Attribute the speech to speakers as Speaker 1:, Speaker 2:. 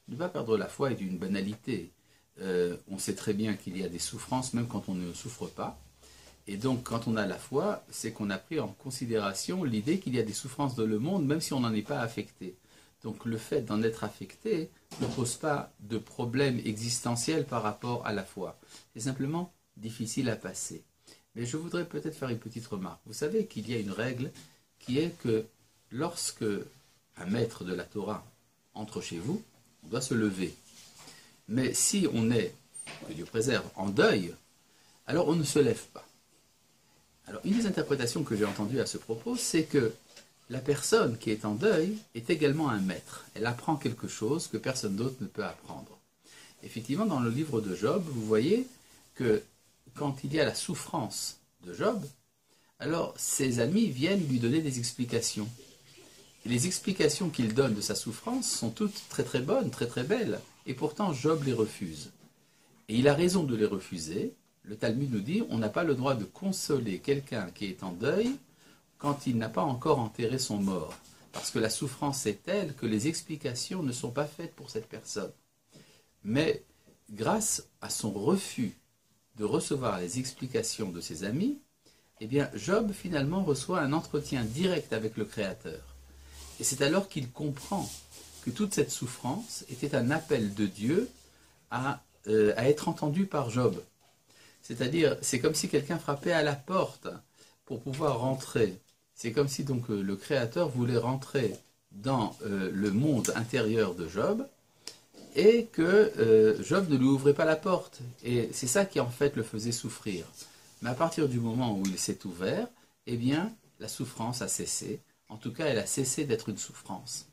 Speaker 1: Ne pas perdre la foi est une banalité. On sait très bien qu'il y a des souffrances même quand on ne souffre pas. Et donc, quand on a la foi, c'est qu'on a pris en considération l'idée qu'il y a des souffrances dans le monde, même si on n'en est pas affecté. Donc, le fait d'en être affecté ne pose pas de problème existentiel par rapport à la foi. C'est simplement difficile à passer. Mais je voudrais peut-être faire une petite remarque. Vous savez qu'il y a une règle qui est que lorsque un maître de la Torah entre chez vous, on doit se lever. Mais si on est, que Dieu préserve, en deuil, alors on ne se lève pas. Alors, une des interprétations que j'ai entendues à ce propos, c'est que la personne qui est en deuil est également un maître. Elle apprend quelque chose que personne d'autre ne peut apprendre. Effectivement, dans le livre de Job, vous voyez que quand il y a la souffrance de Job, alors ses amis viennent lui donner des explications. Et les explications qu'il donne de sa souffrance sont toutes très très bonnes, très très belles, et pourtant Job les refuse. Et il a raison de les refuser. Le Talmud nous dit on n'a pas le droit de consoler quelqu'un qui est en deuil quand il n'a pas encore enterré son mort. Parce que la souffrance est telle que les explications ne sont pas faites pour cette personne. Mais grâce à son refus de recevoir les explications de ses amis, eh bien Job finalement reçoit un entretien direct avec le Créateur. Et c'est alors qu'il comprend que toute cette souffrance était un appel de Dieu à être entendu par Job. C'est-à-dire, c'est comme si quelqu'un frappait à la porte pour pouvoir rentrer. C'est comme si donc le Créateur voulait rentrer dans le monde intérieur de Job et que Job ne lui ouvrait pas la porte. Et c'est ça qui en fait le faisait souffrir. Mais à partir du moment où il s'est ouvert, eh bien, la souffrance a cessé. En tout cas, elle a cessé d'être une souffrance.